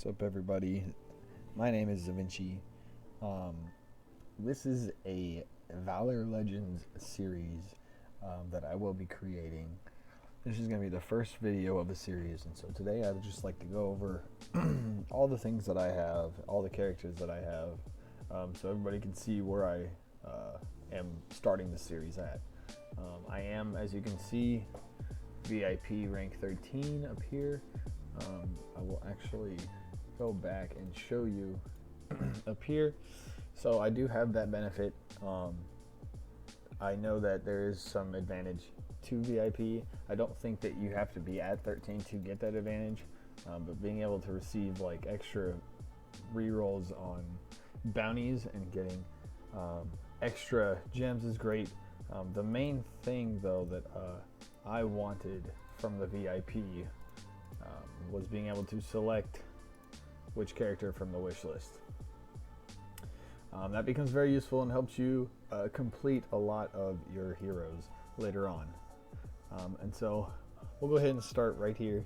What's up, everybody? My name is Da Vinci. This is a Valor Legends series that I will be creating. This is going to be the first video of the series, and so today I would just like to go over all the things that I have, all the characters that I have, so everybody can see where I am starting the series at. I am, as you can see, VIP rank 13 up here. I will actually go back and show you up here. So I do have that benefit. I know that there is some advantage to VIP. I don't think that you have to be at 13 to get that advantage, but being able to receive like extra rerolls on bounties and getting extra gems is great. The main thing though that I wanted from the VIP was being able to select which character from the wish list. That becomes very useful and helps you complete a lot of your heroes later on. And so we'll go ahead and start right here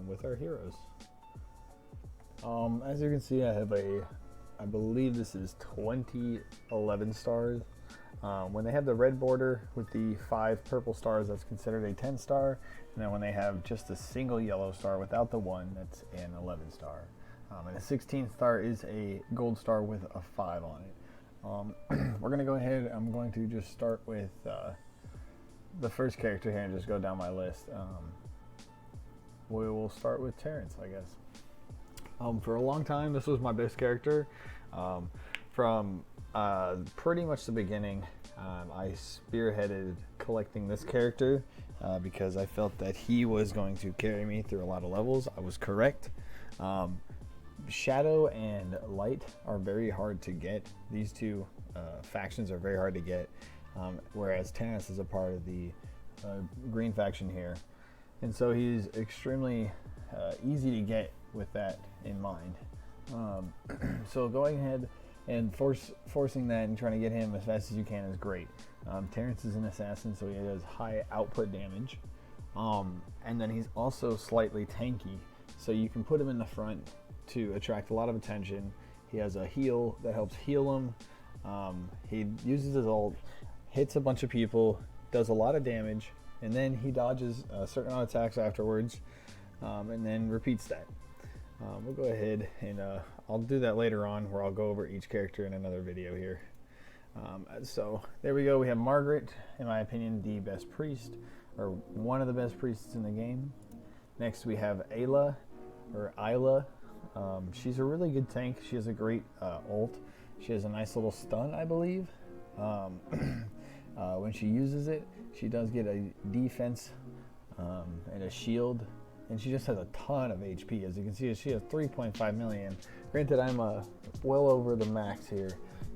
with our heroes. As you can see, I have I believe this is 20 11 stars. When they have the red border with the 5 purple stars, that's considered a 10 star. And then when they have just a single yellow star without the 1, that's an 11 star. And a 16th star is a gold star with a 5 on it. We're going to go ahead, I'm going to just start with the first character here and just go down my list. We will start with Terrence, I guess. For a long time, this was my best character. From pretty much the beginning, I spearheaded collecting this character because I felt that he was going to carry me through a lot of levels. I was correct. Shadow and Light are very hard to get. These two factions are very hard to get, whereas Terrence is a part of the green faction here. And so he's extremely easy to get with that in mind. So going ahead and forcing that and trying to get him as fast as you can is great. Terrence is an assassin, so he does high output damage. And then he's also slightly tanky, so you can put him in the front to attract a lot of attention. He has a heal that helps heal him. He uses his ult, hits a bunch of people, does a lot of damage, and then he dodges a certain amount of attacks afterwards, and then repeats that. We'll go ahead and I'll do that later on, where I'll go over each character in another video here. So there we go. We have Margaret, in my opinion, the best priest, or one of the best priests in the game. Next we have Ayla, or Isla. She's a really good tank. She has a great ult. She has a nice little stun, I believe. When she uses it, she does get a defense and a shield. And she just has a ton of HP. As you can see, she has 3.5 million. Granted, I'm well over the max here,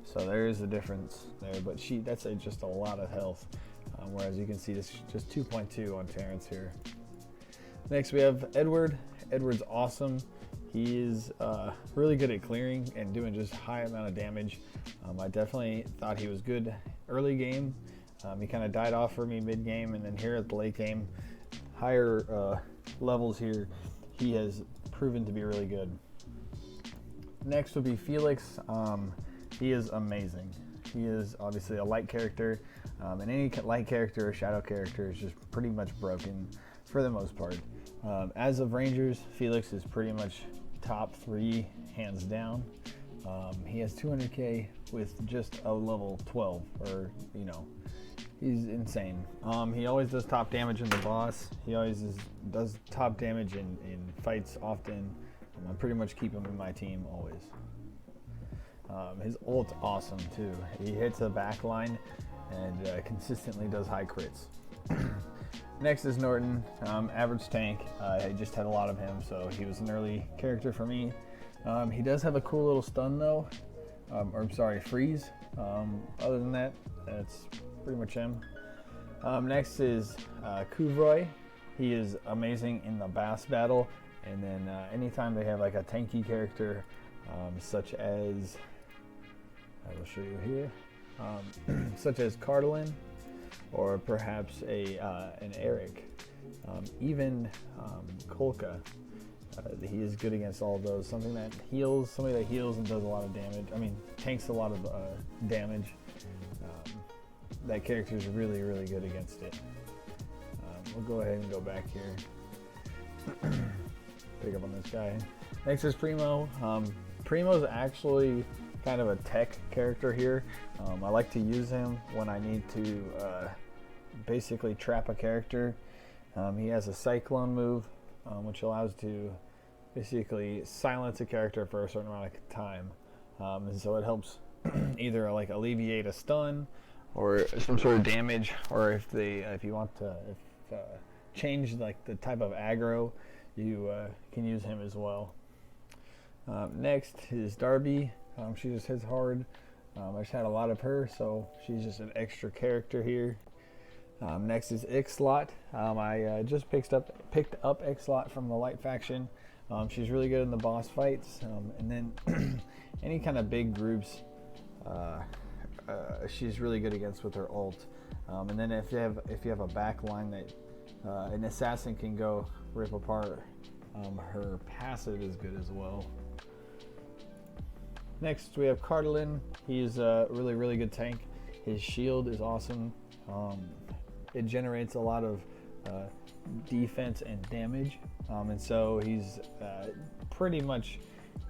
so there is a difference there. But that's just a lot of health. Whereas you can see this is just 2.2 on Terrence here. Next we have Edward. Edward's awesome. He is really good at clearing and doing just high amount of damage. I definitely thought he was good early game. He kind of died off for me mid game, and then here at the late game, higher levels here, he has proven to be really good. Next would be Felix. He is amazing. He is obviously a light character, and any light character or shadow character is just pretty much broken for the most part. As of Rangers, Felix is pretty much top 3 hands down. He has 200k with just a level 12, or he's insane. He always does top damage in the boss. He always does top damage in fights often. I pretty much keep him in my team always. His ult's awesome too. He hits the back line and consistently does high crits. Next is Norton, average tank. I just had a lot of him, so he was an early character for me. He does have a cool little stun though, or I'm sorry, freeze. Other than that, that's pretty much him. Next is Kuvroy. He is amazing in the boss battle, and then anytime they have like a tanky character, such as, I will show you here, such as Cardalin, or perhaps an Eric, even Kolka. He is good against all of those. Somebody that heals and does a lot of damage. I mean, tanks a lot of damage. That character is really, really good against it. We'll go ahead and go back here. Pick up on this guy. Next is Primo. Primo's actually kind of a tech character here. I like to use him when I need to basically trap a character. He has a Cyclone move, which allows to basically silence a character for a certain amount of time. And so it helps either like alleviate a stun or some sort of damage, or if you want to change like the type of aggro, you can use him as well. Next is Darby. She just hits hard. I just had a lot of her, so she's just an extra character here. Next is Ixlot. I just picked up Ixlot from the Light faction. She's really good in the boss fights, and then any kind of big groups she's really good against with her ult. And then if you have a back line that an assassin can go rip apart, her passive is good as well. Next we have Cardalin. He's a really, really good tank. His shield is awesome. It generates a lot of defense and damage, and so he's pretty much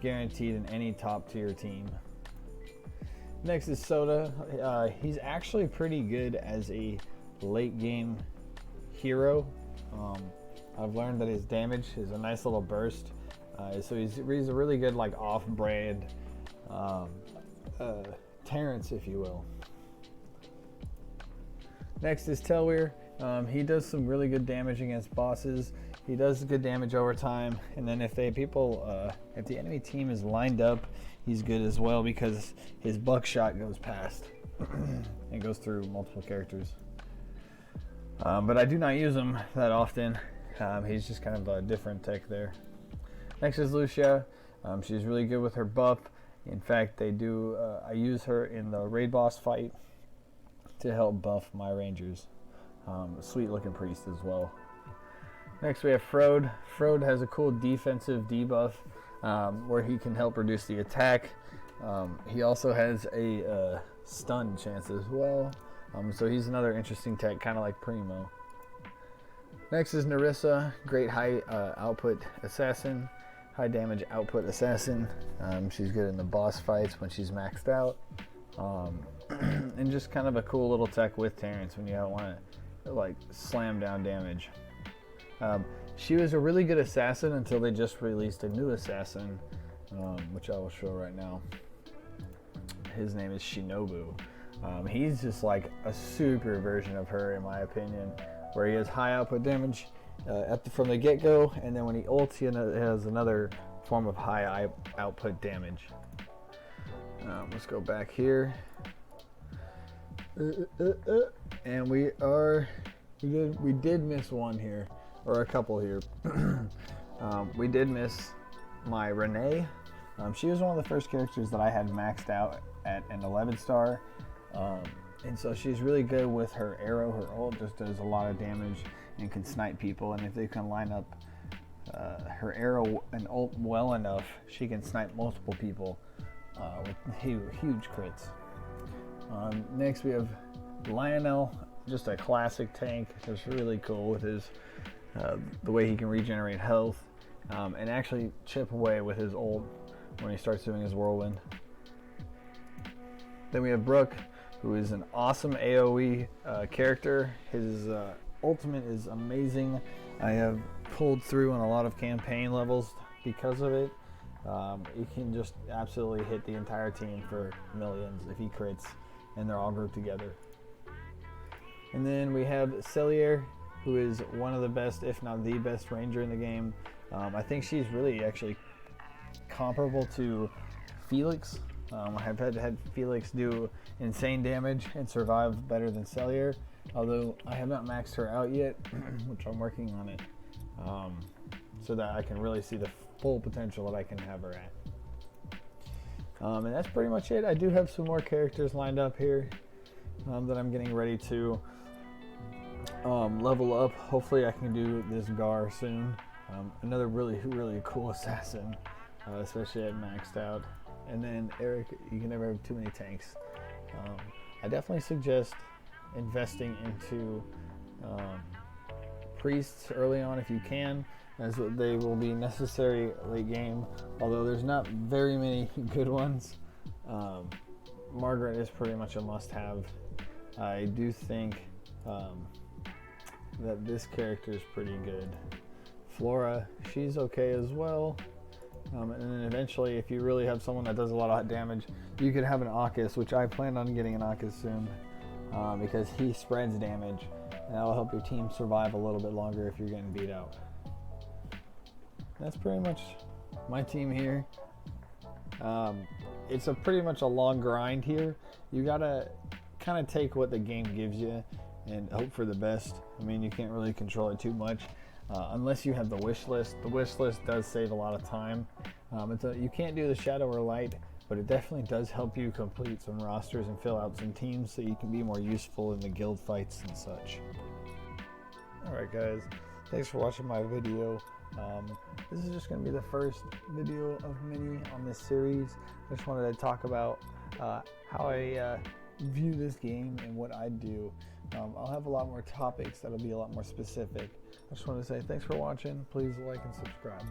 guaranteed in any top tier team. Next is Soda. He's actually pretty good as a late game hero. I've learned that his damage is a nice little burst, so he's a really good like off-brand Terrence, if you will. Next is Telweir. He does some really good damage against bosses. He does good damage over time, and then if the enemy team is lined up, he's good as well because his buckshot goes past and goes through multiple characters. But I do not use him that often. He's just kind of a different tech there. Next is Lucia. She's really good with her buff. In fact, I use her in the raid boss fight to help buff my rangers. Sweet looking priest as well. Next we have Frode. Frode has a cool defensive debuff where he can help reduce the attack. He also has a stun chance as well. So he's another interesting tech, kind of like Primo. Next is Nerissa. Great high output assassin. High damage output assassin. She's good in the boss fights when she's maxed out. And just kind of a cool little tech with Terrence when you want to like slam down damage. She was a really good assassin until they just released a new assassin, which I will show right now. His name is Shinobu. He's just like a super version of her in my opinion, where he has high output damage from the get-go, and then when he ults he has another form of high output damage. Let's go back here. And we did miss one here, or a couple here. We did miss my Renee. She was one of the first characters that I had maxed out at an 11 star, and so she's really good with her arrow. Her ult just does a lot of damage and can snipe people, and if they can line up her arrow and ult well enough, she can snipe multiple people with huge crits. Next we have Lionel, just a classic tank, just really cool with his the way he can regenerate health and actually chip away with his ult when he starts doing his whirlwind. Then we have Brooke, who is an awesome AoE character. His ultimate is amazing. I have pulled through on a lot of campaign levels because of it. He can just absolutely hit the entire team for millions if he crits and they're all grouped together. And then we have Celier, who is one of the best, if not the best ranger in the game. I think she's really actually comparable to Felix. I've had Felix do insane damage and survive better than Celier, although I have not maxed her out yet, which I'm working on it, so that I can really see the full potential that I can have her at. And that's pretty much it. I do have some more characters lined up here that I'm getting ready to level up. Hopefully I can do this Gar soon. Another really cool assassin, especially at maxed out. And then Eric, you can never have too many tanks. I definitely suggest investing into priests early on if you can, as they will be necessary late game, although there's not very many good ones. Margaret is pretty much a must-have. I do think that this character is pretty good. Flora, she's okay as well. And then eventually, if you really have someone that does a lot of damage, you could have an Arcus, which I plan on getting an Arcus soon, because he spreads damage, and that'll help your team survive a little bit longer if you're getting beat out. That's pretty much my team here. It's pretty much a long grind here. You gotta kind of take what the game gives you and hope for the best. I mean, you can't really control it too much. Unless you have the wish list. The wish list does save a lot of time. You can't do the shadow or light, but it definitely does help you complete some rosters and fill out some teams so you can be more useful in the guild fights and such. Alright guys, thanks for watching my video. This is just going to be the first video of many on this series. I just wanted to talk about how I view this game and what I do. I'll have a lot more topics that'll be a lot more specific. I just want to say thanks for watching. Please like and subscribe.